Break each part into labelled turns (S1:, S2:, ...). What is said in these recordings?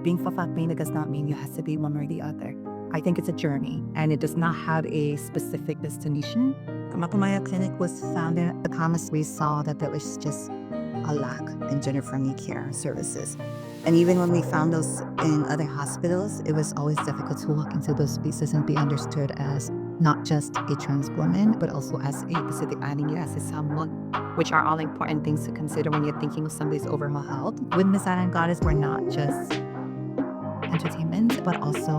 S1: being Vaina does not mean you have to be one or the other. I think it's a journey, and it does not have a specific destination. The Mapu Maia Clinic was founded at the Thomas. We saw that there was just a lack in gender-friendly care services. And even when we found those in other hospitals, it was always difficult to walk into those spaces and be understood as not just a trans woman, but also as a Pacific Islander, as a Samoan, which are all important things to consider when you're thinking of somebody's overall health. With Miss Anna and Goddess, we're not just entertainment, but also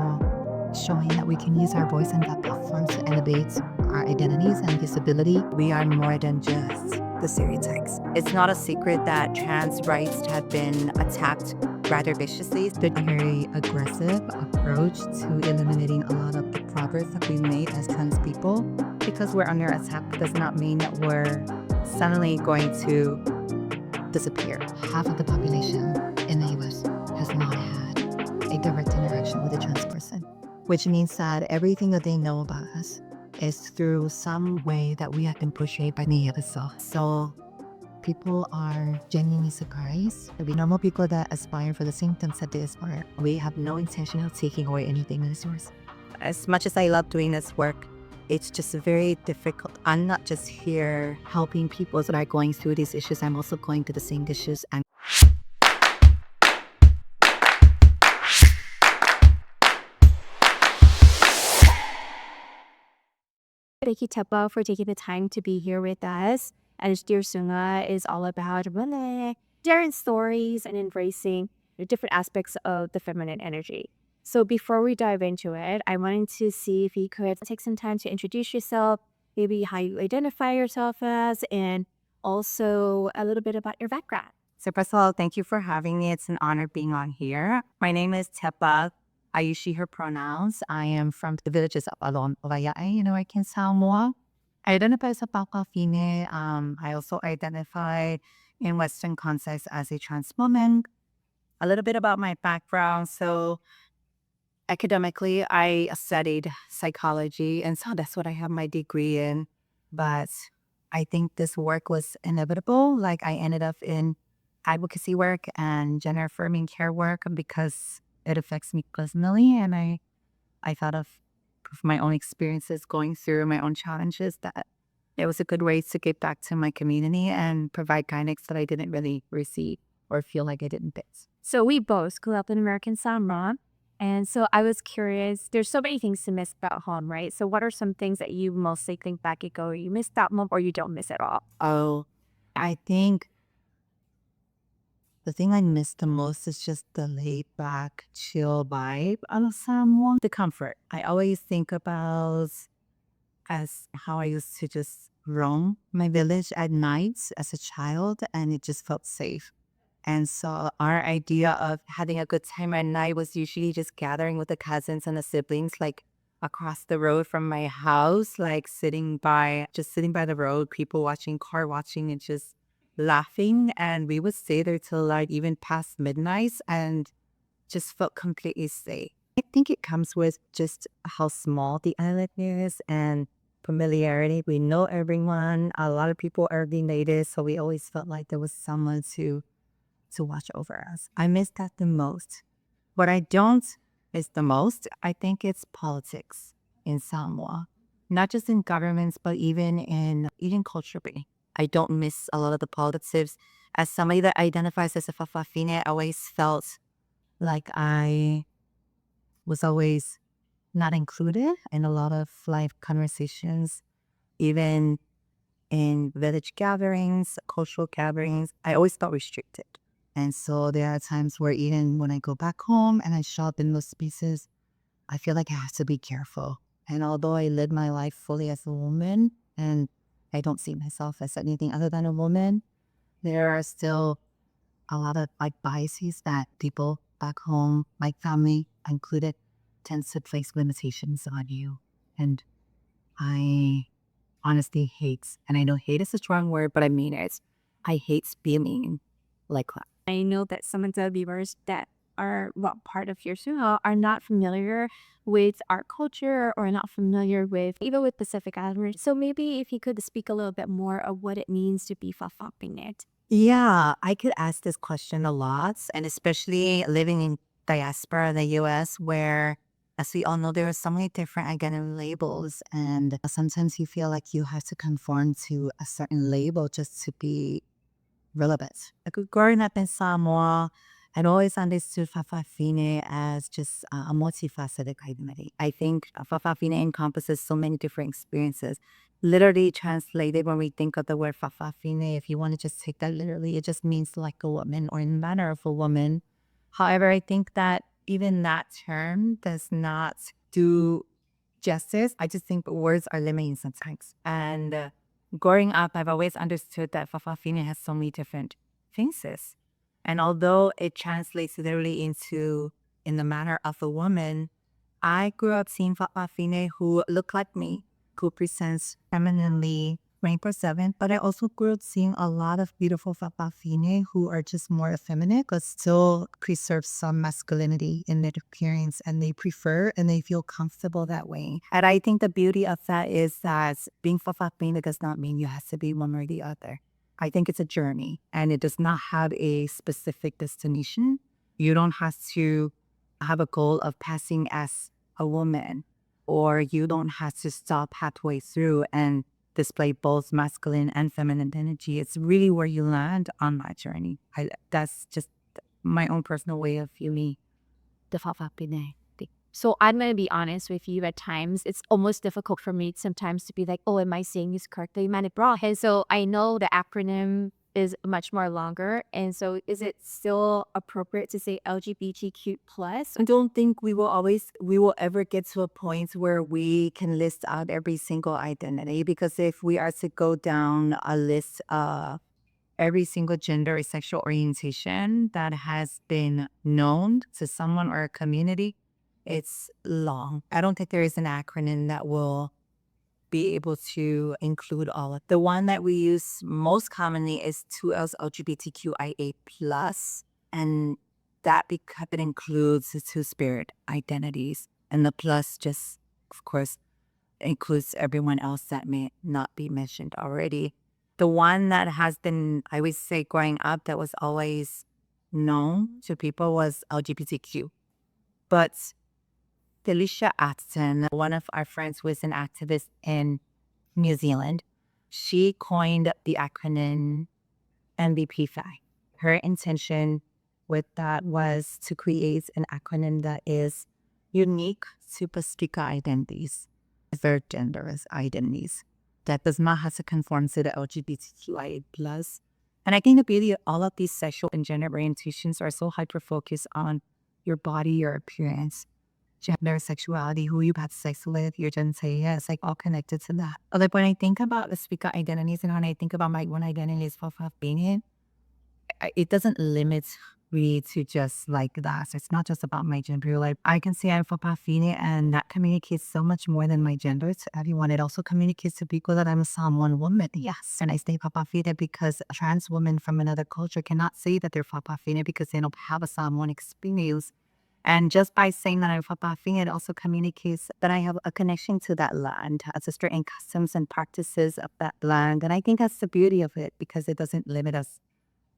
S1: showing that we can use our voice and that platform to elevate our identities and visibility. We are more than just the stereotypes. It's not a secret that trans rights have been attacked rather viciously. The very aggressive approach to eliminating a lot of the progress that we made as trans people. Because we're under attack does not mean that we're suddenly going to disappear. Half of the population in the US has not had a direct interaction with a trans person, which means that everything that they know about us is through some way that we have been portrayed by the other self. So people are genuinely surprised. We normal people that aspire for the same things that they aspire. We have no intention of taking away anything that is yours. As much as I love doing this work, it's just very difficult. I'm not just here helping people that are going through these issues. I'm also going through the same issues.
S2: Thank you, Tepa, for taking the time to be here with us. As Dear Suga is all about sharing stories and embracing the different aspects of the feminine energy. So before we dive into it, I wanted to see if you could take some time to introduce yourself, maybe how you identify yourself as, and also a little bit about your background.
S1: So first of all, thank you for having me. It's an honor being on here. My name is Tepa. I use she, her pronouns. I am from the villages of American Samoa. I identify as a Vaina. I also identify in Western context as a trans woman. A little bit about my background. So academically, I studied psychology, and so that's what I have my degree in. But I think this work was inevitable. Like I ended up in advocacy work and gender-affirming care work because it affects me personally, and I thought of my own experiences going through my own challenges that it was a good way to give back to my community and provide guidance that I didn't really receive or feel like I didn't get.
S2: So we both grew up in American Samoa, and so I was curious, there's so many things to miss about home, right? So what are some things that you mostly think back and go, you miss that mom or you don't miss at all?
S1: Oh, I think the thing I miss the most is just the laid back, chill vibe of Samoa. The comfort. I always think about as how I used to just roam my village at nights as a child, and it just felt safe. And so our idea of having a good time at night was usually just gathering with the cousins and the siblings, like across the road from my house, like sitting by the road, people watching, car watching, and just laughing. And we would stay there till like even past midnight and just felt completely safe. I think it comes with just how small the island is and familiarity. We know everyone. A lot of people are related, so we always felt like there was someone to watch over us. I miss that the most. What I don't miss the most, I think it's politics in Samoa. Not just in governments, but even culturally. I don't miss a lot of the politics. As somebody that identifies as a Fafafine, I always felt like I was always not included in a lot of life conversations, even in village gatherings, cultural gatherings. I always felt restricted. And so there are times where even when I go back home and I show up in those spaces, I feel like I have to be careful. And although I live my life fully as a woman and I don't see myself as anything other than a woman, there are still a lot of like biases that people back home, my family included, tends to place limitations on you. And I honestly hate, and I know hate is a strong word, but I mean it. I hate being like that.
S2: I know that some of the viewers that are part of Dear Suga are not familiar with our culture or not familiar with even with Pacific Islanders. So maybe if you could speak a little bit more of what it means to be Fafapinit.
S1: Yeah, I could ask this question a lot, and especially living in diaspora in the US where, as we all know, there are so many different identity labels, and sometimes you feel like you have to conform to a certain label just to be relevant. Like growing up in Samoa, I'd always understood Fa'afafine as just a multifaceted identity. I think Fa'afafine encompasses so many different experiences. Literally translated, when we think of the word Fa'afafine, if you want to just take that literally, it just means like a woman or in manner of a woman. However, I think that even that term does not do justice. I just think words are limiting sometimes. And growing up, I've always understood that Fa'afafine has so many different faces. And although it translates literally into in the manner of a woman, I grew up seeing Fa'afine who look like me, who presents femininely 24/7. But I also grew up seeing a lot of beautiful Fa'afine who are just more effeminate, but still preserve some masculinity in their appearance, and they prefer and they feel comfortable that way. And I think the beauty of that is that being Fa'afine does not mean you have to be one or the other. I think it's a journey, and it does not have a specific destination. You don't have to have a goal of passing as a woman, or you don't have to stop halfway through and display both masculine and feminine energy. It's really where you land on that journey. That's just my own personal way of viewing the Fa'afafine.
S2: So I'm going to be honest with you, at times, it's almost difficult for me sometimes to be like, oh, am I saying this correctly? And so I know the acronym is much more longer. And so is it still appropriate to say LGBTQ plus?
S1: I don't think we will ever get to a point where we can list out every single identity, because if we are to go down a list of every single gender or sexual orientation that has been known to someone or a community, it's long. I don't think there is an acronym that will be able to include all of. The one that we use most commonly is 2Ls LGBTQIA plus, and that because it includes the two-spirit identities, and the plus just, of course, includes everyone else that may not be mentioned already. The one that has been, I would say, growing up, that was always known to people was LGBTQ. But Felicia Atson, one of our friends who is an activist in New Zealand, she coined the acronym MVP5. Her intention with that was to create an acronym that is unique to Pacifica identities, their genderless identities, that does not have to conform to the LGBTQIA plus. And I think the beauty of all of these sexual and gender orientations are so hyper-focused on your body, your appearance, gender, sexuality, who you've had sex with, your genitalia. It's like all connected to that. Like when I think about the Pacifica identities and when I think about my one identity is being in, it doesn't limit me to just like that. So it's not just about my gender. Like I can say I'm Fa'afafine, and that communicates so much more than my gender to everyone. It also communicates to people that I'm a Samoan woman. Yes. And I say Fa'afafine because a trans woman from another culture cannot say that they're Fa'afafine because they don't have a Samoan experience. And just by saying that I'm Fa'afafine, it also communicates that I have a connection to that land, ancestry and customs and practices of that land. And I think that's the beauty of it, because it doesn't limit us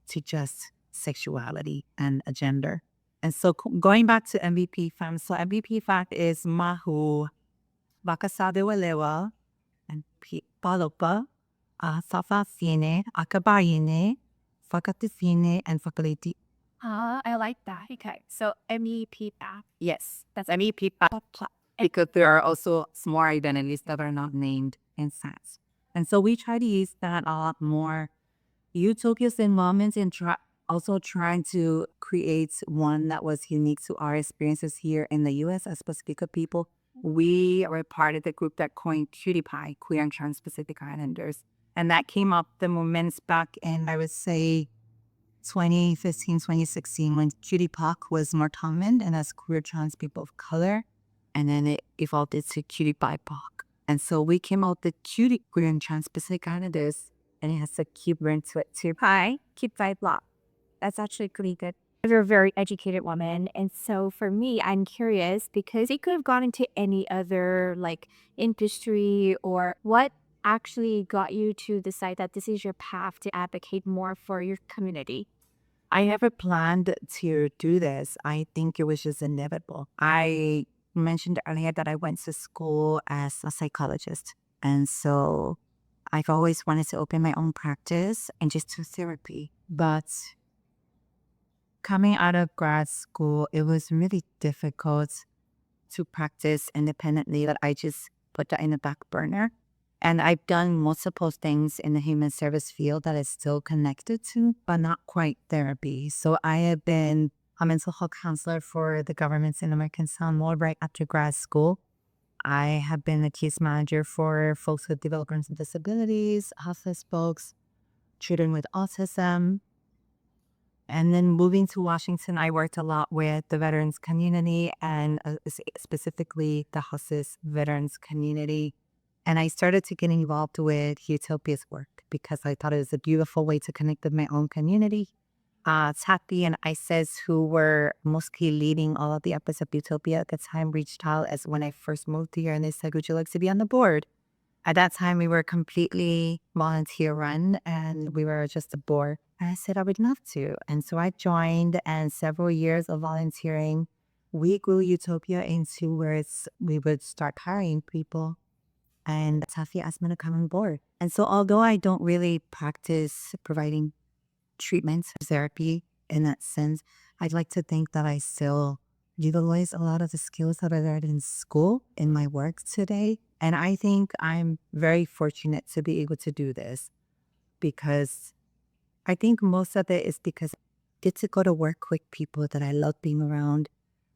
S1: to just sexuality and a gender. And so going back to MVP fam, so MVP fact is mahu, wakasadewalewa, and palopa, Fa'afafine, akabaine, whakatifine, and whakaliti.
S2: I like that. Okay. So MEP back.
S1: Yes, that's MVP because there are also small identities that are not named in SATs. And so we try to use that a lot more. Utopia's involvement in also trying to create one that was unique to our experiences here in the U.S. as Pacifica people. We were part of the group that coined QTPI, Queer and Trans Pacific Islanders. And that came up the moments back in, I would say, 2015, 2016, when QTPOC was more common and as queer trans people of color. And then it evolved into QTPOC. And so we came out the QT Queer and Trans Pacific Islanders, and it has a cute ring to it too.
S2: Hi, keep vibe block. That's actually pretty good. You're a very educated woman. And so for me, I'm curious because it could have gone into any other like industry, or what actually got you to decide that this is your path to advocate more for your community?
S1: I never planned to do this. I think it was just inevitable. I mentioned earlier that I went to school as a psychologist. And so I've always wanted to open my own practice and just do therapy. But coming out of grad school, it was really difficult to practice independently, that I just put that in the back burner. And I've done multiple things in the human service field that is still connected to, but not quite therapy. So I have been a mental health counselor for the governments in American Samoa right after grad school. I have been a case manager for folks with developmental disabilities, hospice folks, children with autism. And then moving to Washington, I worked a lot with the veterans community and specifically the hospice veterans community. And I started to get involved with Utopia's work because I thought it was a beautiful way to connect with my own community. Tati and Isis, who were mostly leading all of the efforts of Utopia at the time, reached out as when I first moved here, and they said, "Would you like to be on the board?" At that time, we were completely volunteer run and we were just a board. And I said, I would love to. And so I joined, and several years of volunteering, we grew Utopia into where we would start hiring people. And Tafi asked me to come on board. And so although I don't really practice providing treatment therapy in that sense, I'd like to think that I still utilize a lot of the skills that I learned in school in my work today. And I think I'm very fortunate to be able to do this because I think most of it is because I get to go to work with people that I love being around.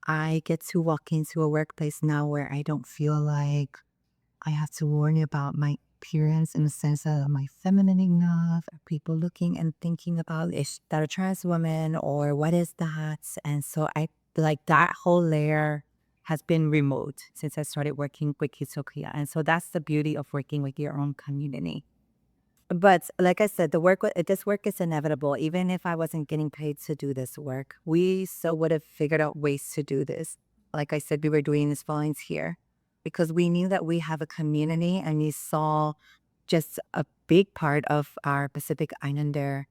S1: I get to walk into a workplace now where I don't feel like I have to worry about my appearance in the sense that am I feminine enough? Are people looking and thinking about is that a trans woman or what is that? And so I like that whole layer has been removed since I started working with Utopia. And so that's the beauty of working with your own community. But like I said, this work is inevitable. Even if I wasn't getting paid to do this work, we still would have figured out ways to do this. Like I said, we were doing this volunteer because we knew that we have a community and we saw just a big part of our Pacific Islander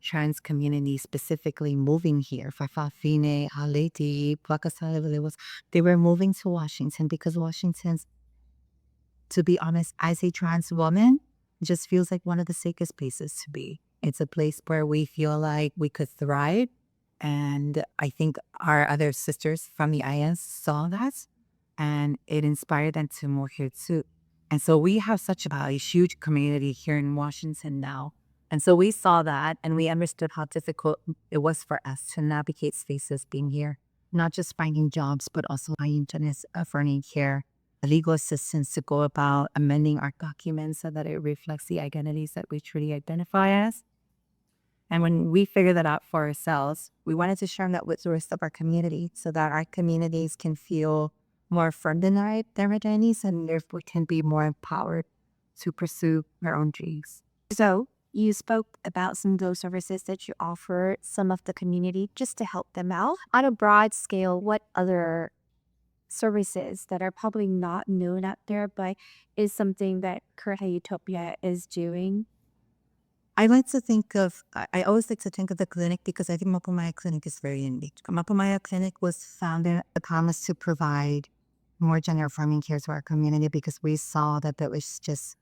S1: trans community specifically moving here. Fafafine, Haleti, Pakasale, they were moving to Washington because Washington's, to be honest, as a trans woman, just feels like one of the safest places to be. It's a place where we feel like we could thrive. And I think our other sisters from the IS saw that and it inspired them to move here too. And so we have such a huge community here in Washington now. And so we saw that and we understood how difficult it was for us to navigate spaces being here, not just finding jobs, but also finding finding care, legal assistance to go about amending our documents so that it reflects the identities that we truly identify as. And when we figured that out for ourselves, we wanted to share that with the rest of our community so that our communities can feel more affirmed in their identities and therefore can be more empowered to pursue their own dreams.
S2: So you spoke about some of those services that you offer some of the community just to help them out. On a broad scale, what other services that are probably not known out there, but is something that currently Utopia is doing?
S1: I always like to think of the clinic because I think Mapu Maia Clinic is very unique. Mapu Maia Clinic was founded a promise to provide more gender-affirming care to our community because we saw that there was just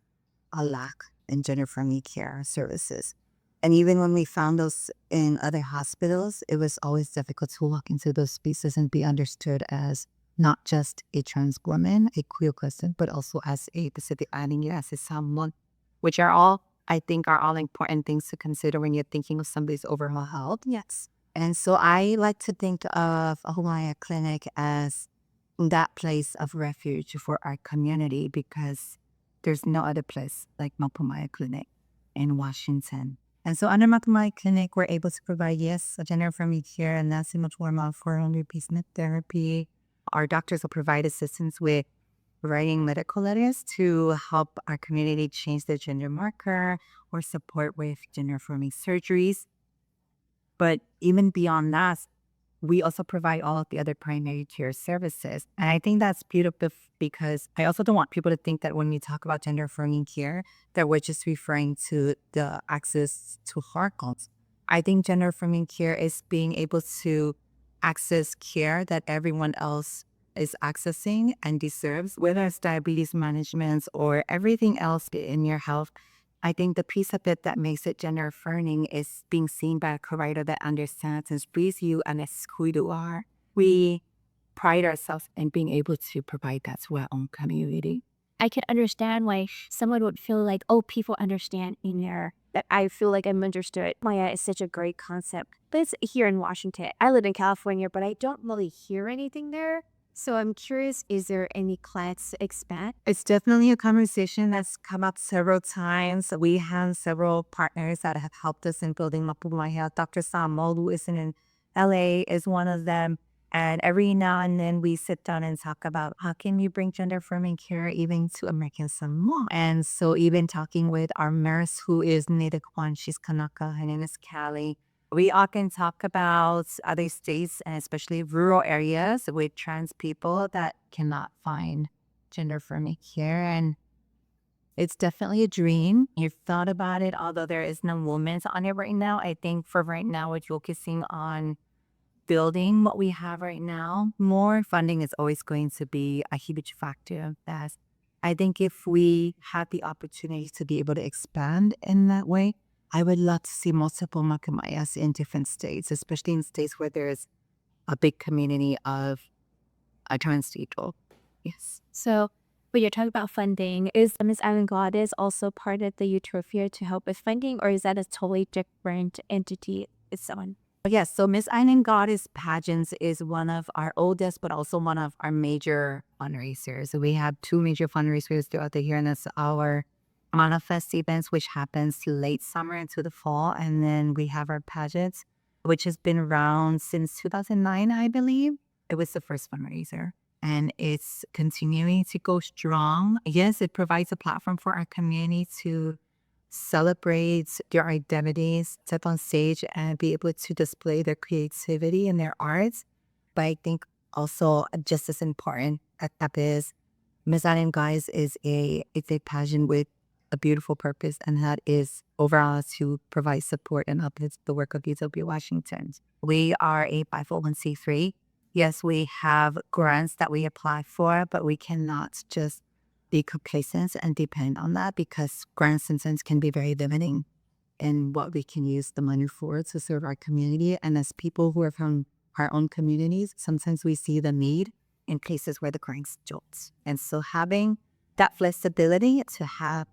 S1: a lack in gender-friendly care services. And even when we found those in other hospitals, it was always difficult to walk into those spaces and be understood as not just a trans woman, a queer person, but also as a Pacific Islander, as a Samoan, which are all, I think, are all important things to consider when you're thinking of somebody's overall health.
S2: Yes.
S1: And so I like to think of a Hawaii clinic as that place of refuge for our community because there's no other place like Mapu Maia Clinic in Washington. And so under Mapu Maia Clinic, we're able to provide, yes, a gender-affirming care and that's much warm for replacement therapy. Our doctors will provide assistance with writing medical letters to help our community change their gender marker or support with gender-affirming surgeries. But even beyond that, we also provide all of the other primary care services. And I think that's beautiful because I also don't want people to think that when we talk about gender affirming care, that we're just referring to the access to hormones. I think gender affirming care is being able to access care that everyone else is accessing and deserves, whether it's diabetes management or everything else in your health. I think the piece of it that makes it gender affirming is being seen by a provider that understands and sees you and is who you are. We pride ourselves in being able to provide that to our own community.
S2: I can understand why someone would feel like, oh, people understand in there. That I feel like I'm understood. Maya is such a great concept. But it's here in Washington. I live in California, but I don't really hear anything there. So I'm curious, is there any plans to expand?
S1: It's definitely a conversation that's come up several times. We have several partners that have helped us in building Mapu Maia. Dr. Samoa, who is in LA, is one of them. And every now and then we sit down and talk about how can you bring gender affirming care even to American Samoa. And so even talking with our nurse who is Native Hawaiian, she's Kanaka, her name is Callie. We often talk about other states and especially rural areas with trans people that cannot find gender affirming care. And it's definitely a dream. You've thought about it, although there is no movement on it right now. I think for right now, we're focusing on building what we have right now. More funding is always going to be a huge factor of that. I think if we had the opportunity to be able to expand in that way, I would love to see multiple Mapu Maias in different states, especially in states where there's a big community of trans people. Yes.
S2: So when you're talking about funding, is Miss Island Goddess also part of the Utopia to help with funding, or is that a totally different entity? It's someone.
S1: Yes, so Miss Island Goddess Pageants is one of our oldest, but also one of our major fundraisers. So we have two major fundraisers throughout the year, and that's our Manifest events, which happens late summer into the fall. And then we have our pageants, which has been around since 2009, I believe. It was the first fundraiser. And it's continuing to go strong. Yes, it provides a platform for our community to celebrate their identities, step on stage and be able to display their creativity and their arts. But I think also just as important as that is, Miss Island Guys it's a passion with a beautiful purpose, and that is overall to provide support and uplift the work of Utopia Washington. We are a 501c3. Yes, we have grants that we apply for, but we cannot just be complacent and depend on that because grants sometimes can be very limiting in what we can use the money for to serve our community. And as people who are from our own communities, sometimes we see the need in places where the grants don't. And so having that flexibility to have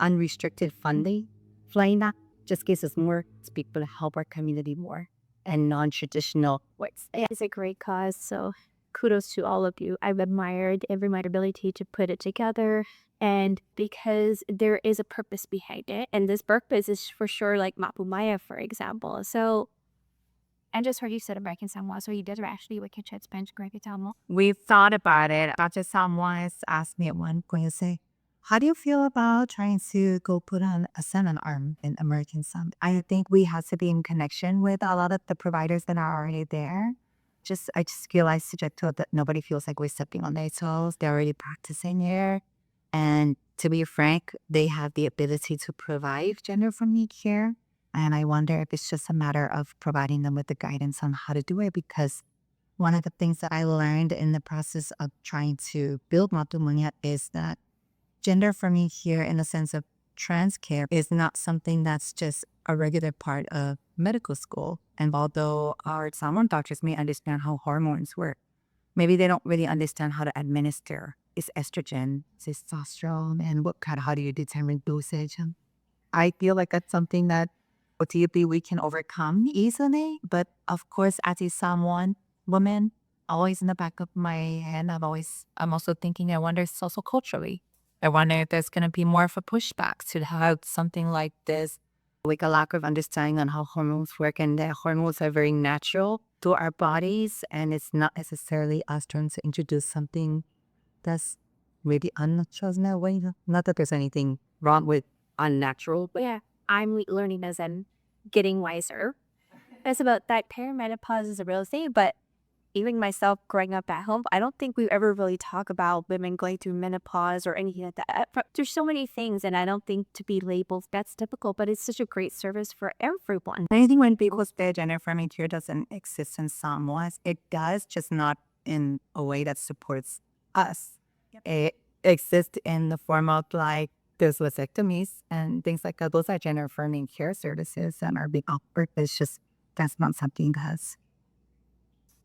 S1: unrestricted funding, Vaina, just gives us more to be able to help our community more and non-traditional ways.
S2: It's a great cause, so kudos to all of you. I've admired my ability to put it together, and because there is a purpose behind it, and this purpose is for sure like Mapu Maia, for example. So, and just heard you said American Samoa, so you did actually work at Spanish American Samoa.
S1: We've thought about it. Dr. Someone asked me at one point to say, how do you feel about trying to go put on a seminar in American Samoa? I think we have to be in connection with a lot of the providers that are already there. I just feel that nobody feels like we're stepping on their toes. They're already practicing here. And to be frank, they have the ability to provide gender-friendly care. And I wonder if it's just a matter of providing them with the guidance on how to do it, because one of the things that I learned in the process of trying to build Mapu Maia is that gender for me here in the sense of trans care is not something that's just a regular part of medical school. And although our Samoan doctors may understand how hormones work, maybe they don't really understand how to administer is estrogen, testosterone, and how do you determine dosage. I feel like that's something that OTP we can overcome easily. But of course, as a Samoan woman, always in the back of my head, I'm also thinking, I wonder also culturally. I wonder if there's going to be more of a pushback to have something like this, like a lack of understanding on how hormones work, and that hormones are very natural to our bodies, and it's not necessarily us trying to introduce something that's maybe unnatural in that way. Not that there's anything wrong with unnatural, but
S2: Yeah, I'm learning as I'm getting wiser. It's about that perimenopause is a real thing, but even myself growing up at home, I don't think we ever really talk about women going through menopause or anything like that. There's so many things, and I don't think to be labeled that's typical, but it's such a great service for everyone.
S1: I think when people say gender-affirming care doesn't exist in Samoa, it does, just not in a way that supports us. It exists in the form of like there's vasectomies and things like that. Those are gender-affirming care services that are being offered. It's just that's not something that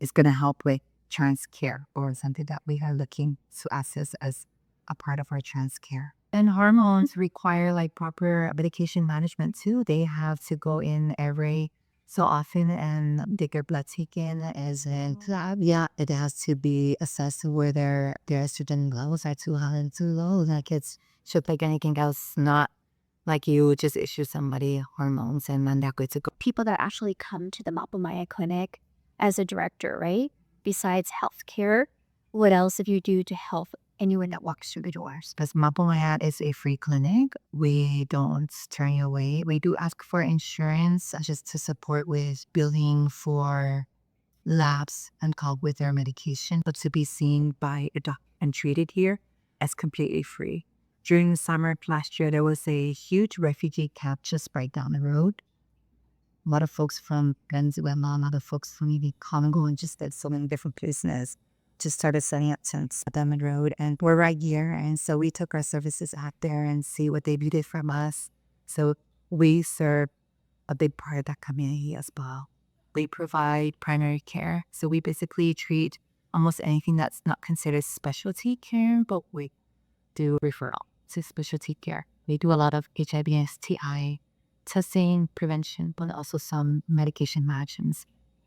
S1: is going to help with trans care or something that we are looking to assess as a part of our trans care. And hormones require like proper medication management too. They have to go in every so often and get their blood taken as a lab. Yeah, it has to be assessed whether their estrogen levels are too high and too low. Like it's just like anything else, not like you just issue somebody hormones and then they're good to go.
S2: People that actually come to the Mapu Maia Clinic as a director, right? Besides healthcare, what else have you do to help anyone that walks through the doors?
S1: Because Mapu Maia is a free clinic. We don't turn you away. We do ask for insurance just to support with billing for labs and help with their medication, but to be seen by a doctor and treated here as completely free. During the summer of last year, there was a huge refugee camp just right down the road. A lot of folks from Venezuela, a lot of folks from even Congo, and just at so many different places just started setting up tents down the road. And we're right here. And so we took our services out there and see what they needed from us. So we serve a big part of that community as well. We provide primary care. So we basically treat almost anything that's not considered specialty care, but we do referral to specialty care. We do a lot of HIV and STI testing, prevention, but also some medication management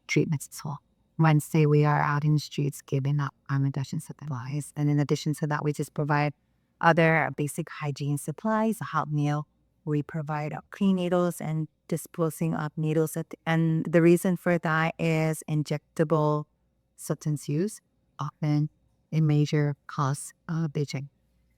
S1: treatments as well. Wednesday, we are out in the streets giving out ammunition supplies. And in addition to that, we just provide other basic hygiene supplies, a hot meal. We provide clean needles and disposing of needles. And the reason for that is injectable substance use, often a major cause of aging.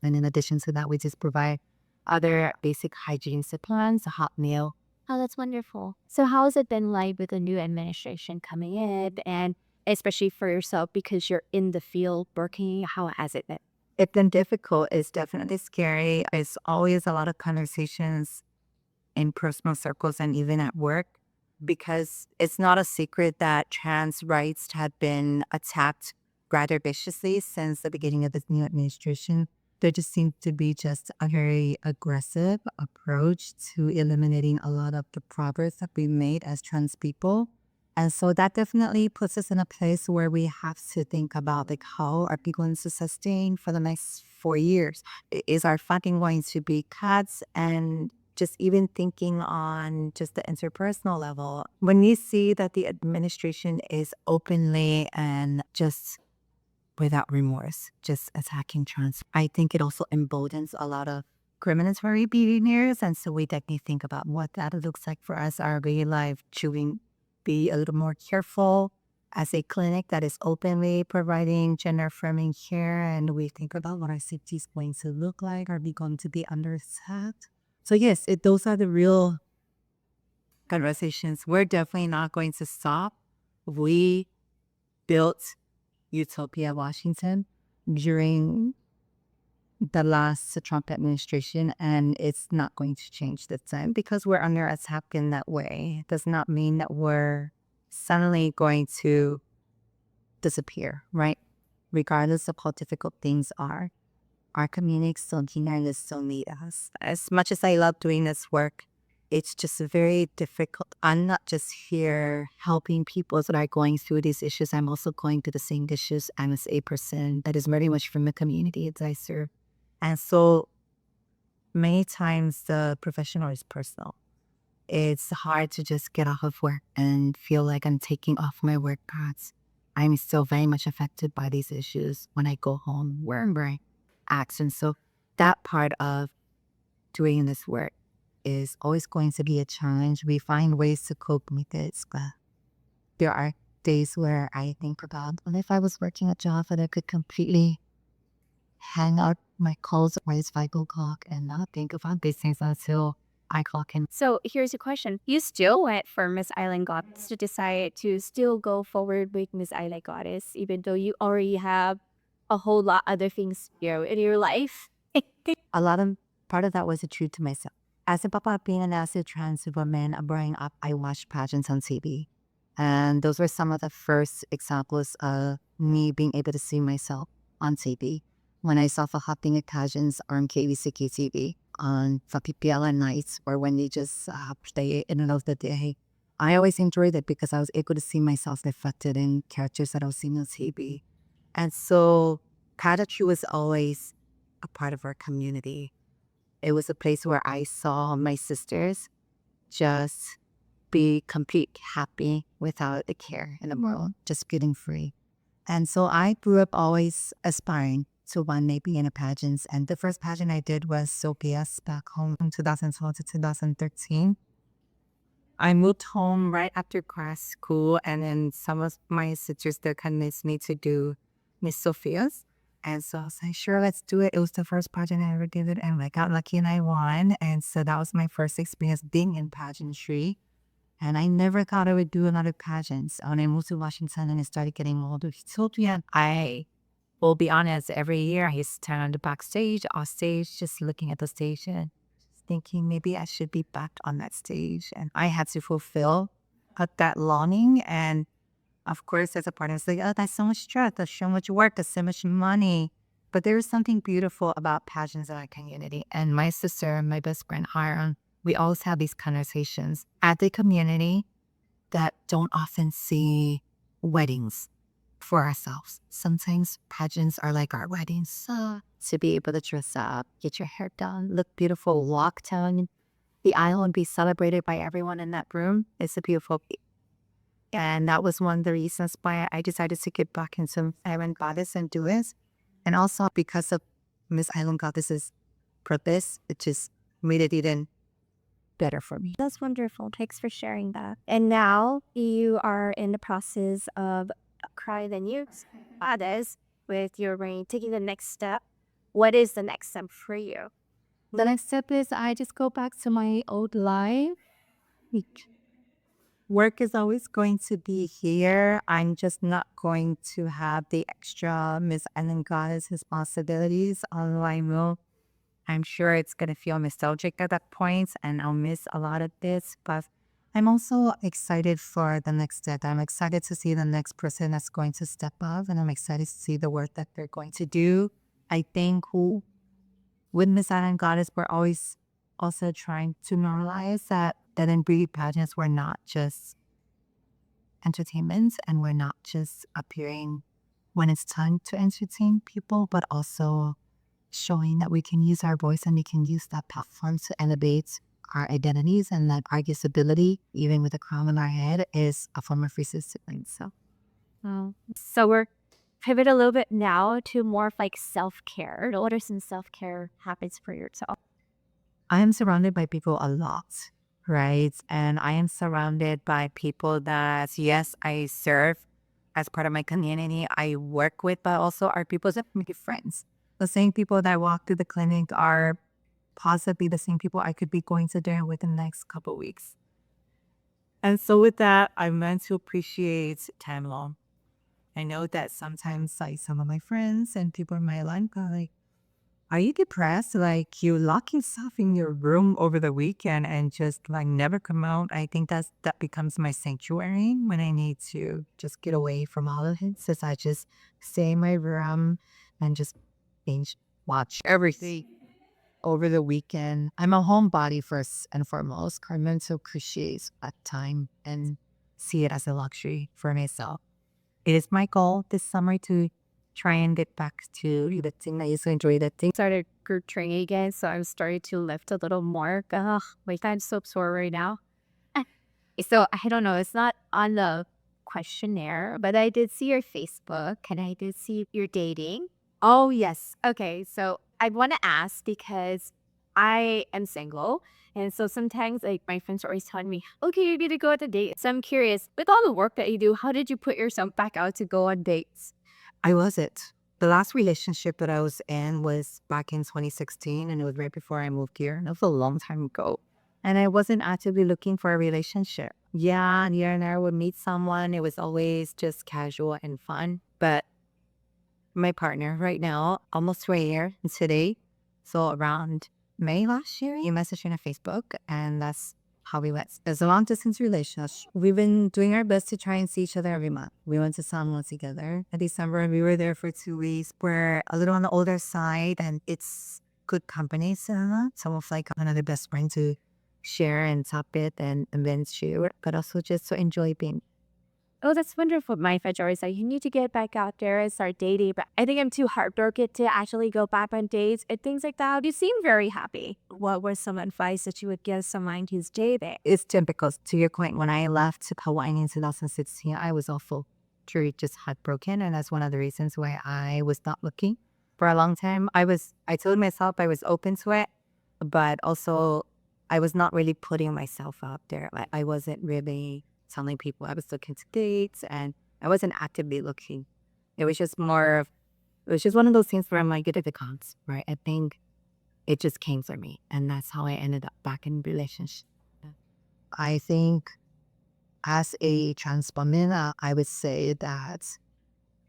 S1: And in addition to that, we just provide other basic hygiene supplies, a hot meal.
S2: Oh, that's wonderful. So how has it been like with the new administration coming in, and especially for yourself because you're in the field working? How has it been?
S1: It's been difficult. It's definitely scary. It's always a lot of conversations in personal circles and even at work, because it's not a secret that trans rights have been attacked rather viciously since the beginning of this new administration. There just seems to be just a very aggressive approach to eliminating a lot of the progress that we made as trans people. And so that definitely puts us in a place where we have to think about like how are we going to sustain for the next 4 years? Is our funding going to be cut? And just even thinking on just the interpersonal level, when you see that the administration is openly and just without remorse, just attacking trans, I think it also emboldens a lot of discriminatory behaviors. And so we definitely think about what that looks like for us, our daily life. Should we be a little more careful as a clinic that is openly providing gender-affirming care? And we think about what our safety is going to look like. Are we going to be under attack? So yes, those are the real conversations. We're definitely not going to stop. We built Utopia Washington during the last Trump administration, and it's not going to change this time because we're under attack in that way. It does not mean that we're suddenly going to disappear, right? Regardless of how difficult things are, our community is still here and they still need us. As much as I love doing this work, it's just very difficult. I'm not just here helping people that are going through these issues. I'm also going through the same issues as a person that is very much from the community that I serve. And so many times the professional is personal. It's hard to just get off of work and feel like I'm taking off my work hats. I'm still very much affected by these issues when I go home, wherever I act. And so that part of doing this work is always going to be a challenge. We find ways to cope with it. But there are days where I think about, well, if I was working a job that I could completely hang out my clothes or it's 5 o'clock and not think about these things until eye clock in.
S2: So here's a question. You still went for Miss Island Goddess to decide to still go forward with Miss Island Goddess, even though you already have a whole lot other things, in your life?
S1: A lot of part of that was a truth to myself. As a papa, being an as a trans woman growing up, I watched pageants on TV. And those were some of the first examples of me being able to see myself on TV. When I saw the hopping occasions on KBCK TV, on PPL nights, or when they just play in the middle of the day, I always enjoyed it because I was able to see myself reflected in characters that I was seeing on TV. And so pageantry was always a part of our community. It was a place where I saw my sisters just be complete happy without a care in the world, just getting free. And so I grew up always aspiring to one day be in a pageant. And the first pageant I did was Sophia's back home from 2012 to 2013. I moved home right after grad school, and then some of my sisters that convinced me to do Miss Sophia's. And so I was like, sure, let's do it. It was the first pageant I ever did it, and I got lucky and I won. And so that was my first experience being in pageantry. And I never thought I would do another pageants. When I moved to Washington and I started getting older, Utopia, I will be honest, every year I used to stand on the backstage, off stage, just looking at the stage and thinking maybe I should be back on that stage. And I had to fulfill that longing. And of course, as a partner, it's like, oh, that's so much stress, that's so much work, that's so much money. But there is something beautiful about pageants in our community. And my sister and my best friend, Hiram, we always have these conversations at the community that don't often see weddings for ourselves. Sometimes pageants are like our weddings. So to be able to dress up, get your hair done, look beautiful, walk down the aisle and be celebrated by everyone in that room is a beautiful thing. And that was one of the reasons why I decided to get back into Island Goddess and do it. And also because of Miss Island Goddess's purpose, it just made it even better for me.
S2: That's wonderful. Thanks for sharing that. And now you are in the process of Cry the News Goddess with your brain taking the next step. What is the next step for you?
S1: The next step is I just go back to my old life. Work is always going to be here. I'm just not going to have the extra Miss Island Goddess responsibilities, although I will. I'm sure it's going to feel nostalgic at that point and I'll miss a lot of this, but I'm also excited for the next step. I'm excited to see the next person that's going to step up, and I'm excited to see the work that they're going to do. I think with Miss Island Goddess, we're always also trying to normalize that in beauty pageants, we're not just entertainment and we're not just appearing when it's time to entertain people, but also showing that we can use our voice and we can use that platform to elevate our identities, and that our disability, even with a crown on our head, is a form of resistance.
S2: So we're pivot a little bit now to more of like self-care. What are some self-care habits for yourself?
S1: I am surrounded by people a lot, right? And I am surrounded by people that, yes, I serve as part of my community, I work with, but also are people that make friends. The same people that walk through the clinic are possibly the same people I could be going to dinner with in the next couple of weeks. And so with that, I learned to appreciate time long. I know that sometimes like some of my friends and people in my life are like, are you depressed? Like you lock yourself in your room over the weekend and just like never come out. I think that becomes my sanctuary when I need to just get away from all of it. So I just stay in my room and just binge watch everything over the weekend. I'm a homebody first and foremost. Carmen so appreciates that time and see it as a luxury for myself. It is my goal this summer to try and get back to the thing I used to enjoy. That thing
S2: Started group training again, so I'm starting to lift a little more. Ugh, my time's so sore right now. So I don't know, it's not on the questionnaire, but I did see your Facebook and I did see you're dating. Oh, yes. Okay, so I want to ask because I am single. And so sometimes like my friends are always telling me, okay, you need to go on a date. So I'm curious, with all the work that you do, how did you put yourself back out to go on dates?
S1: I wasn't. The last relationship that I was in was back in 2016, and it was right before I moved here. And it was a long time ago. And I wasn't actively looking for a relationship. Yeah, here and there would meet someone. It was always just casual and fun. But my partner right now, almost 2 years today. So around May last year, he messaged me on Facebook, and that's how we met. It's a long distance relationship. We've been doing our best to try and see each other every month. We went to Samoa together in December, and we were there for 2 weeks. We're a little on the older side, and it's good company. So some of like another best friend to share and talk with and events you, but also just to enjoy being.
S2: Oh, that's wonderful. My friends always say, you need to get back out there and start dating. But I think I'm too heartbroken to actually go back on dates and things like that. You seem very happy. What was some advice that you would give someone who's dating?
S1: It's typical. To your point, when I left Hawaii in 2016, I was awful, truly just heartbroken. And that's one of the reasons why I was not looking for a long time. I told myself I was open to it, but also I was not really putting myself out there. Like, I wasn't really telling people I was looking to dates, and I wasn't actively looking. It was just it was just one of those things where I'm like, it comes, right? I think it just came for me. And that's how I ended up back in relationship. I think as a trans woman, I would say that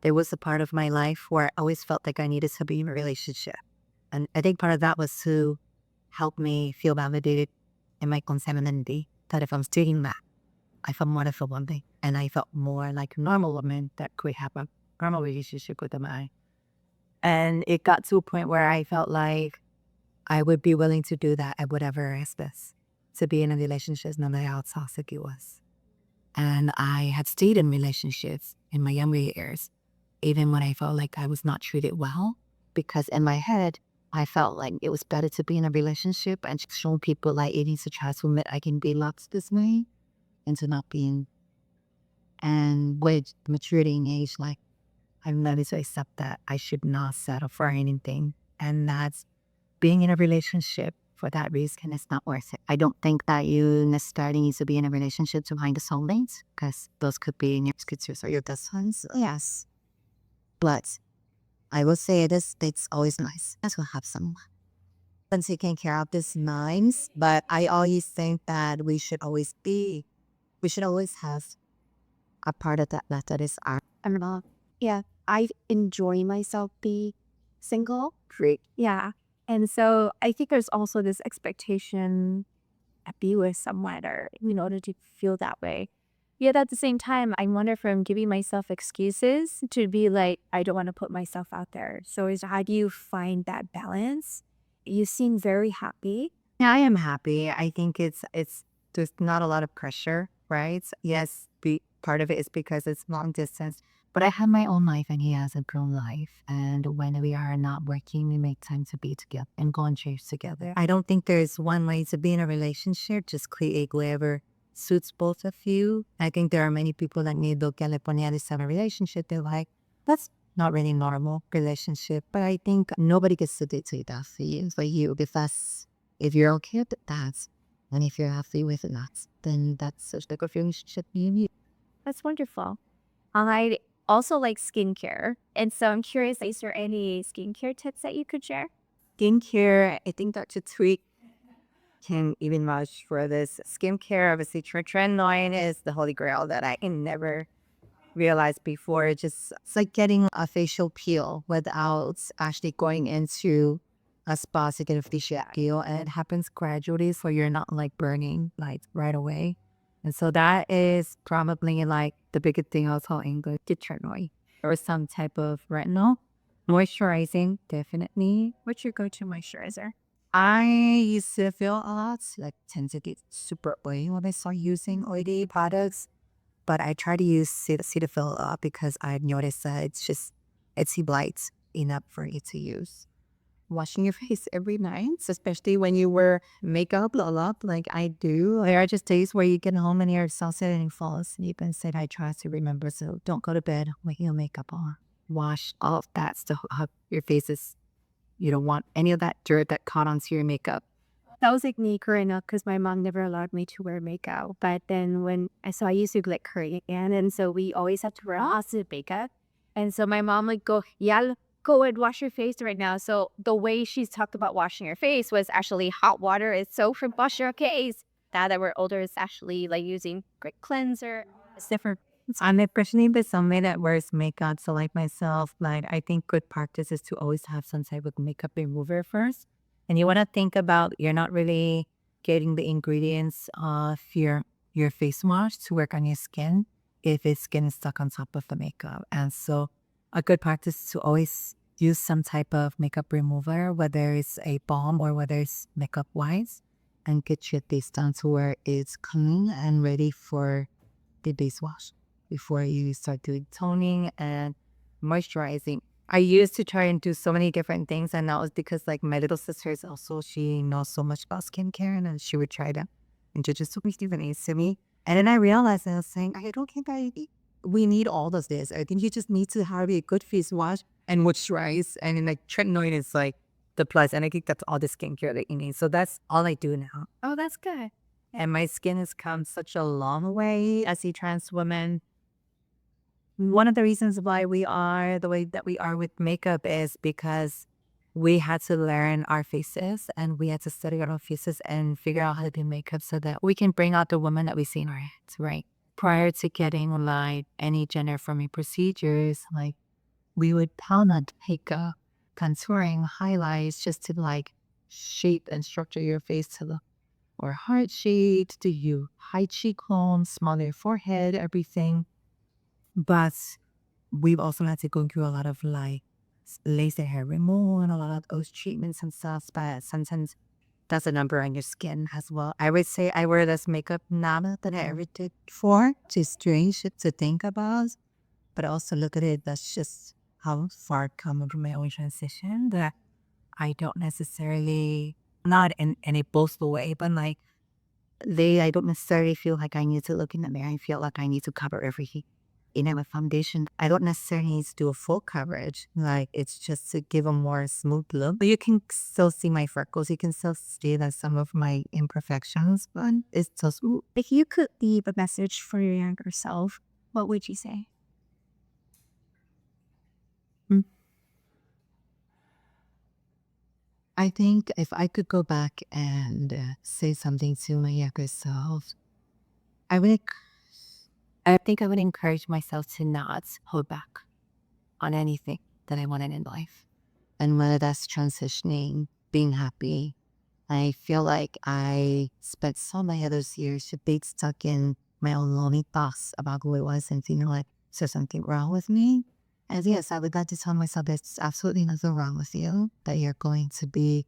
S1: there was a part of my life where I always felt like I needed to be in a relationship. And I think part of that was to help me feel validated in my femininity, that if I'm doing that, I felt more like a woman. And I felt more like a normal woman that could have a normal relationship with a man. And it got to a point where I felt like I would be willing to do that at whatever risk this, to be in a relationship no matter how toxic it was. And I had stayed in relationships in my younger years, even when I felt like I was not treated well, because in my head, I felt like it was better to be in a relationship and show people like it needs to try to admit I can be loved this way and to not being. And with maturity and age, like I've learned to accept that I should not settle for anything. And that's being in a relationship for that reason is not worth it. I don't think that you necessarily need to be in a relationship to find a soulmate, because those could be in your scriptures or your destines. Yes. But I will say it's always nice to have someone and taking care of this nice. But I always think that we should always have a part of that is our.
S2: I'm not. Yeah, I enjoy myself be single.
S1: Great.
S2: Yeah. And so I think there's also this expectation to be with someone or in order to feel that way. Yet at the same time, I wonder if I'm giving myself excuses to be like, I don't want to put myself out there. So is how do you find that balance? You seem very happy.
S1: Yeah, I am happy. I think it's there's not a lot of pressure, right? Yes, part of it is because it's long distance, but I have my own life and he has a grown life. And when we are not working, we make time to be together and go on trips together. I don't think there's one way to be in a relationship. Just create whatever suits both of you. I think there are many people that need to California to have a relationship. They're like, that's not really normal relationship. But I think nobody gets to dictate that for you. Because if you're okay with that, and if you're happy with it, then that's such a good relationship you need.
S2: That's wonderful. I also like skincare. And so I'm curious, is there any skincare tips that you could share?
S1: Skincare, I think Dr. Tweak can even vouch for this. Skincare, obviously, trend is the holy grail that I can never realized before. It's like getting a facial peel without actually going into a spa to get a facial peel, and it happens gradually, so you're not like burning like right away. And so that is probably like the biggest thing I'll tell English to try, or some type of retinol. Moisturizing, definitely.
S2: What's your go-to moisturizer?
S1: I used to feel a lot, like tend to get super oily when I start using oily products. But I try to use Cetaphil because I've noticed that it's light enough for you to use. Washing your face every night, especially when you wear makeup a lot like I do. There are just days where you get home and you're exhausted and you fall asleep. Instead, I try to remember, so don't go to bed with your makeup on. Wash all of that stuff up. Your face is, you don't want any of that dirt that caught onto your makeup.
S2: That was like me growing up because my mom never allowed me to wear makeup. But then so I used to like Korean, and so we always have to wear lots of makeup. And so my mom would go, "Yal go and wash your face right now. So the way she's talked about washing your face was actually hot water is soap from wash your face. Now that we're older, it's actually like using great cleanser. It's different.
S1: I'm especially with somebody that wears makeup. So like myself, like I think good practice is to always have some type of makeup remover first. And you want to think about you're not really getting the ingredients of your face wash to work on your skin if its skin is stuck on top of the makeup. And so a good practice is to always use some type of makeup remover, whether it's a balm or whether it's makeup wise, and get your face down to where it's clean and ready for the base wash before you start doing toning and moisturizing. I used to try and do so many different things, and that was because like my little sister is also, she knows so much about skincare, and then she would try to introduce so many different things to me. And then I realized, and I was saying, I don't think we need all of this. I think you just need to have a good face wash and moisturize, and then like tretinoin is like the plus, and I think that's all the skincare that you need. So that's all I do now.
S2: Oh, that's good.
S1: And my skin has come such a long way as a trans woman. One of the reasons why we are the way that we are with makeup is because we had to learn our faces and we had to study our own faces and figure out how to do makeup so that we can bring out the woman that we see in our heads, right? Prior to getting like any gender affirming procedures, like we would pound on makeup, contouring, highlights, just to like shape and structure your face to look or heart shaped. Do you high cheekbones, smaller forehead, everything. But we've also had to go through a lot of like laser hair removal and a lot of those treatments and stuff. But sometimes that's a number on your skin as well. I would say I wear less makeup now than I ever did before. It's strange to think about, but also look at it. That's just how far I've come from my own transition. That I don't necessarily, not in a boastful way, but like I don't necessarily feel like I need to look in the mirror. I feel like I need to cover everything. With foundation, I don't necessarily need to do a full coverage. Like it's just to give a more smooth look. But you can still see my freckles. You can still see that some of my imperfections, but it's still smooth.
S2: If you could leave a message for your younger self, what would you say?
S1: Mm. I think if I could go back and say something to my younger self, I would. I think I would encourage myself to not hold back on anything that I wanted in life. And whether that's transitioning, being happy, I feel like I spent so many of those years just being stuck in my own lonely thoughts about who I was and feeling like there's something wrong with me. And yes, I would like to tell myself there's absolutely nothing wrong with you, that you're going to be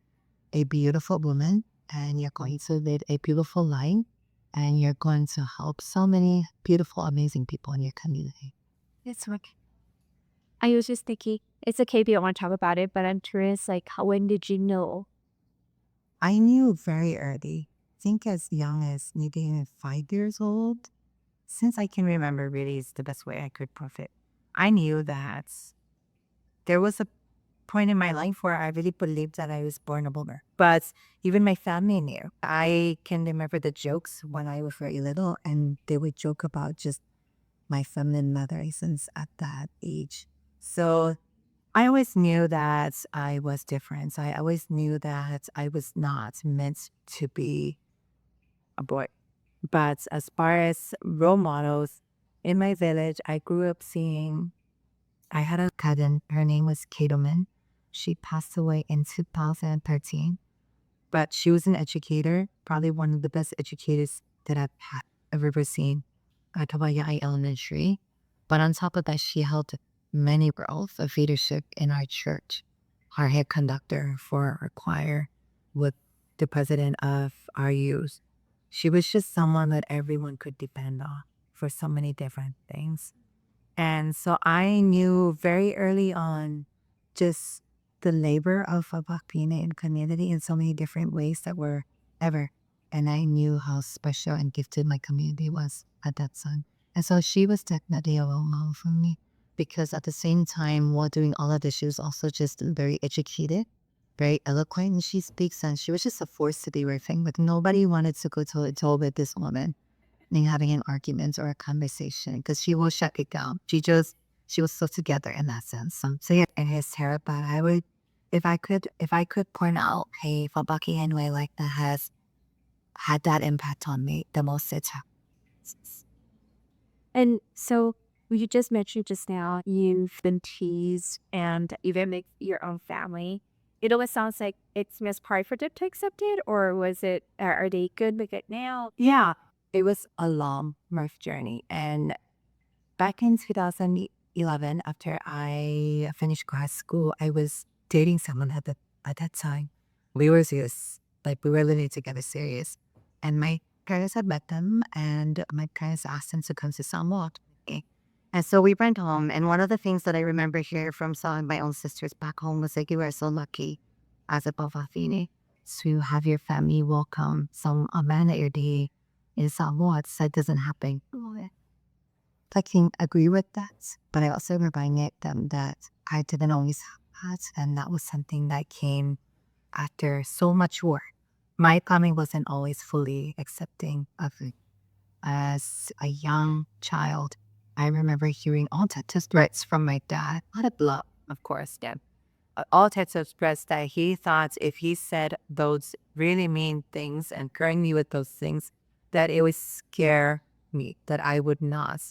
S1: a beautiful woman and you're going to live a beautiful life and you're going to help so many beautiful, amazing people in your community.
S2: It's okay. I was just thinking, it's okay if you don't want to talk about it, but I'm curious, like, when did you know?
S1: I knew very early, I think as young as maybe 5 years old, since I can remember really is the best way I could put it. I knew that there was a point in my life where I really believed that I was born a woman. But even my family knew. I can remember the jokes when I was very little, and they would joke about just my feminine mannerisms at that age. So I always knew that I was different. I always knew that I was not meant to be a boy. But as far as role models, in my village, I grew up seeing, I had a cousin, her name was Kadoman. She passed away in 2013, but she was an educator, probably one of the best educators that I've ever seen at Hawaii Elementary. But on top of that, she held many roles of leadership in our church, our head conductor for our choir, with the president of our youth. She was just someone that everyone could depend on for so many different things. And so I knew very early on just the labor of a Black female in community in so many different ways that were ever. And I knew how special and gifted my community was at that time. And so she was definitely a role model for me because at the same time, while doing all of this, she was also just very educated, very eloquent. And she speaks and she was just a force to be reckoned with. Nobody wanted to go toe to toe with this woman having an argument or a conversation because she will shut it down. She just she was so together in that sense. So yeah, it is terrible. I would, if I could point out a whabaki anyway like that has had that impact on me the most, it's her.
S2: And so you just mentioned just now you've been teased and even make your own family. It always sounds like it's most hard for them to accept it, or was it? Are they good with it now?
S1: Yeah, it was a long, rough journey. And back in 2011, after I finished grad school, I was dating someone at that time. We were serious, like we were living together serious. And my parents had met them, and my parents asked them to come to Samoa. Okay. And so we went home. And one of the things that I remember here from some of my own sisters back home was like, you were so lucky as a Bavafine to have your family welcome some Amanaʻiamaiʻita in Samoa. That doesn't happen. I can agree with that, but I also reminded them that I didn't always have that, and that was something that came after so much work. My family wasn't always fully accepting of it. As a young child, I remember hearing all types of threats from my dad. A lot of love, of course, yeah. All types of threats that he thought if he said those really mean things and current me with those things, that it would scare me, that I would not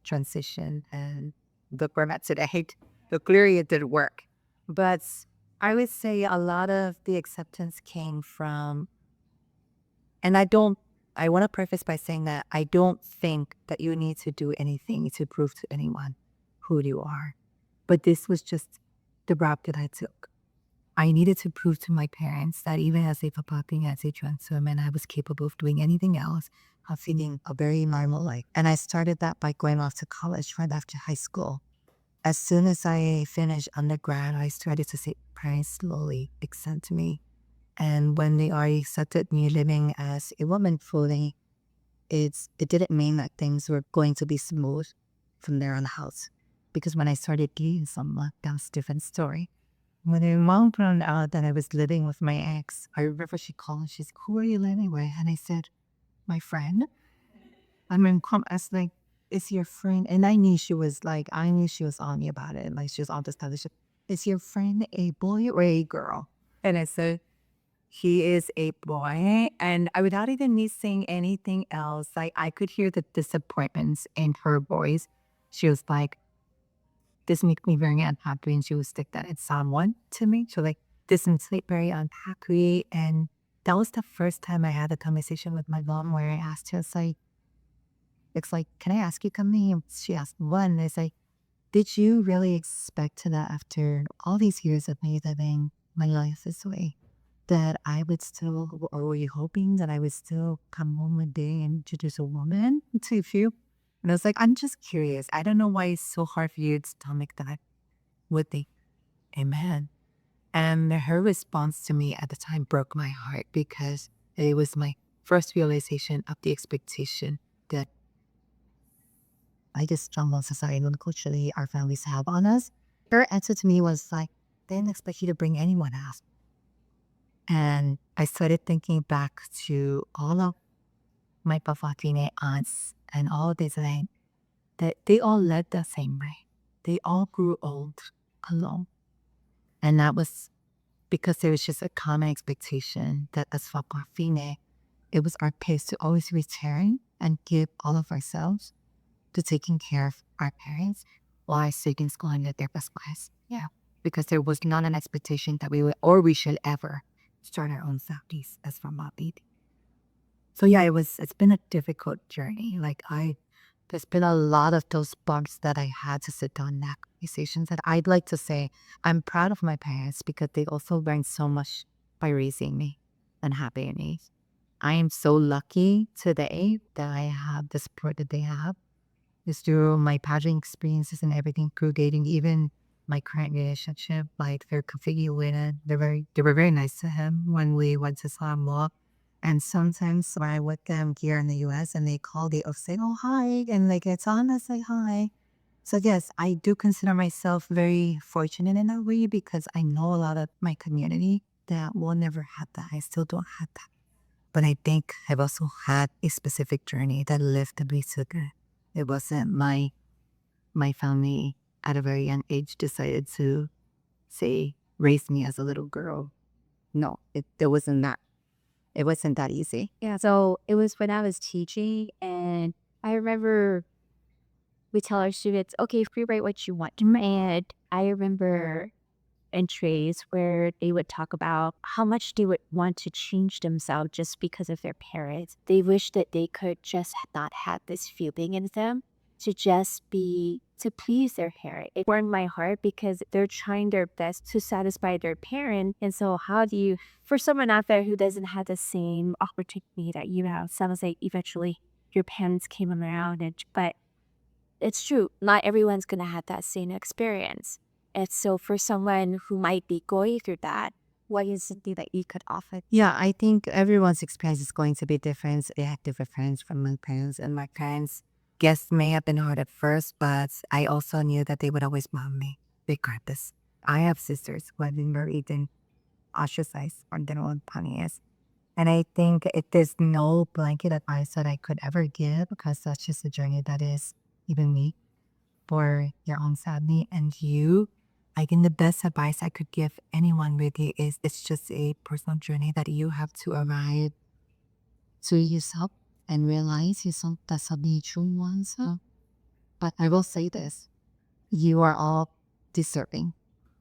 S1: transition and look where I'm at today. So clearly it did work. But I would say a lot of the acceptance came from, and I want to preface by saying that I don't think that you need to do anything to prove to anyone who you are. But this was just the route that I took. I needed to prove to my parents that even as a papating, as a trans woman, I was capable of doing anything else, of feeding a very normal life. And I started that by going off to college right after high school. As soon as I finished undergrad, I started to see parents slowly accept me. And when they already accepted me living as a woman fully, it didn't mean that things were going to be smooth from there on out. Because when I started dating someone, that was a different story. When my mom found out that I was living with my ex, I remember she called and she's, who are you living with? And I said, my friend. I mean, I was like, is your friend? And I knew she was on me about it. Like, she was on this time. Is your friend a boy or a girl? And I said, he is a boy. And without even me saying anything else, like, I could hear the disappointments in her voice. She was like, this makes me very unhappy, and she would stick that in someone to me. So like, this makes me very unhappy. And that was the first time I had a conversation with my mom where I asked her, it's like, can I ask you something? And she asked one. It's like, did you really expect that after all these years of me living my life this way, that I would still, or were you hoping that I would still come home one day and introduce a woman to you? And I was like, I'm just curious. I don't know why it's so hard for you to stomach that with a man. And her response to me at the time broke my heart because it was my first realization of the expectation that I just from society and culturally our families have on us. Her answer to me was like, they didn't expect you to bring anyone else. And I started thinking back to all of my Pafatine aunts and all this land, that they all led the same way. They all grew old alone. And that was because there was just a common expectation that as Fapafine, it was our place to always return and give all of ourselves to taking care of our parents while seeking schooling at their best class. Yeah. Because there was not an expectation that we would or we should ever start our own families as from Mapi. So yeah, it's been a difficult journey. There's been a lot of those bumps that I had to sit down and have conversations that I'd like to say I'm proud of my parents because they also learned so much by raising me and having me. I am so lucky today that I have the support that they have. It's through my pageant experiences and everything, through dating, even my current relationship, like they're configured. They were very nice to him when we went to Samoa. And sometimes when I with them here in the US and they call, they'll say, oh, hi. And like, it's on to say hi. So yes, I do consider myself very fortunate in a way because I know a lot of my community that will never have that. I still don't have that. But I think I've also had a specific journey that lived to be so good. It wasn't my family at a very young age decided to say, raise me as a little girl. No, it wasn't that. It wasn't that easy.
S2: Yeah, so it was when I was teaching, and I remember we tell our students, okay, free write what you want. And I remember entries where they would talk about how much they would want to change themselves just because of their parents. They wish that they could just not have this feeling in them to just be to please their parent. It warmed my heart because they're trying their best to satisfy their parent. And so how do you, for someone out there who doesn't have the same opportunity that you have, sounds like eventually your parents came around, but it's true, not everyone's gonna have that same experience. And so for someone who might be going through that, what is something that you could offer?
S1: Yeah, I think everyone's experience is going to be different. They have different friends from my parents, and my parents, guess, may have been hard at first, but I also knew that they would always mom me regardless. I have sisters who have been married and ostracized from their own families. And I think there's no blanket advice that I could ever give because that's just a journey that is even me for your own family and you. I think the best advice I could give anyone really is it's just a personal journey that you have to arrive to yourself and realize yourself that's something you truly want. So, but I will say this, you are all deserving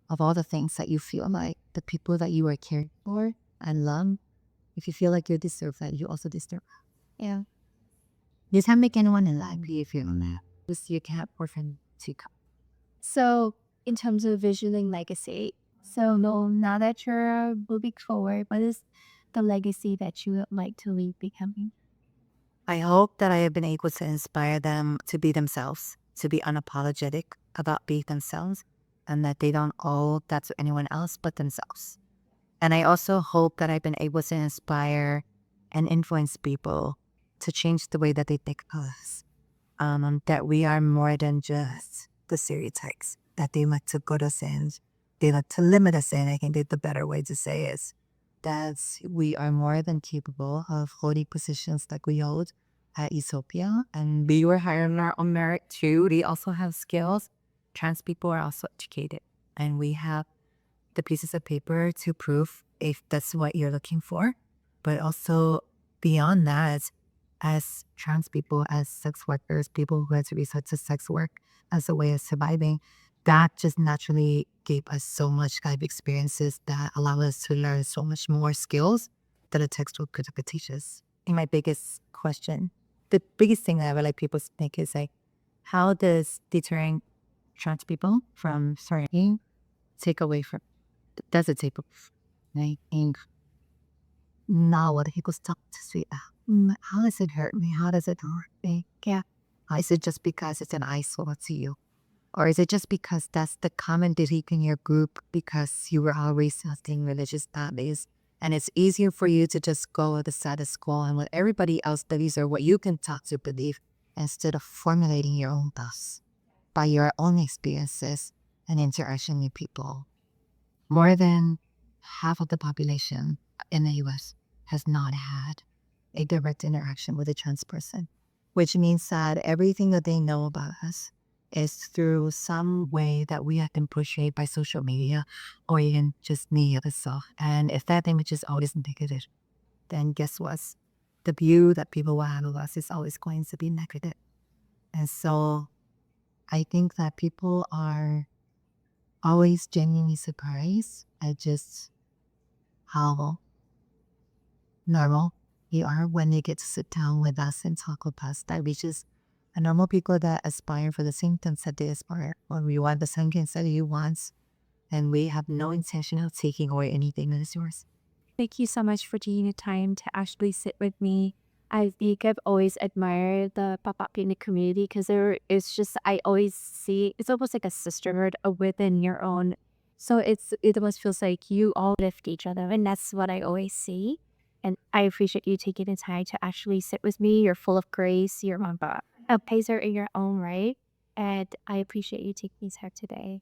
S1: of all the things that you feel like the people that you are caring for and love. If you feel like you deserve that, you also deserve that.
S2: Yeah.
S1: You can't make anyone in life if you feel that. Just you can't orphan to come.
S2: So in terms of visioning legacy, so now that you're moving forward, what is the legacy that you would like to leave becoming?
S1: I hope that I have been able to inspire them to be themselves, to be unapologetic about being themselves, and that they don't owe that to anyone else but themselves. And I also hope that I've been able to inspire and influence people to change the way that they think of us. That we are more than just the stereotypes that they like to put us in. They like to limit us in. I think that the better way to say is that we are more than capable of holding positions like we hold at Utopia. And we were hired on our own merit too. We also have skills. Trans people are also educated. And we have the pieces of paper to prove if that's what you're looking for. But also beyond that, as trans people, as sex workers, people who had to resort to sex work as a way of surviving, that just naturally gave us so much life experiences that allow us to learn so much more skills that a textbook could teach us. And my biggest question, the biggest thing that I would like people to think is like, how does deterring trans people from starting take away from, does it take away from, I think, now what people stop to see that. How does it hurt me? How does it hurt me? Yeah. Is it just because it's an eyesore to you? Or is it just because that's the common belief in your group because you were always studying religious values and it's easier for you to just go with the status quo and what everybody else believes or what you can talk to believe instead of formulating your own thoughts by your own experiences and interaction with people. More than half of the population in the US has not had a direct interaction with a trans person, which means that everything that they know about us is through some way that we have been portrayed by social media or even just media itself. And if that image is always negative, then guess what? The view that people will have of us is always going to be negative. And so I think that people are always genuinely surprised at just how normal we are when they get to sit down with us and talk with us. That we just are normal people that aspire for the same things that they aspire, or we want the same things that you want, and we have no intention of taking away anything that is yours.
S2: Thank you so much for taking the time to actually sit with me. I think I've always admired the pop-up clinic community because it's just, I always see, it's almost like a sisterhood within your own. So it almost feels like you all lift each other. And that's what I always see. And I appreciate you taking the time to actually sit with me. You're full of grace. You're a pacer in your own right. And I appreciate you taking the time today.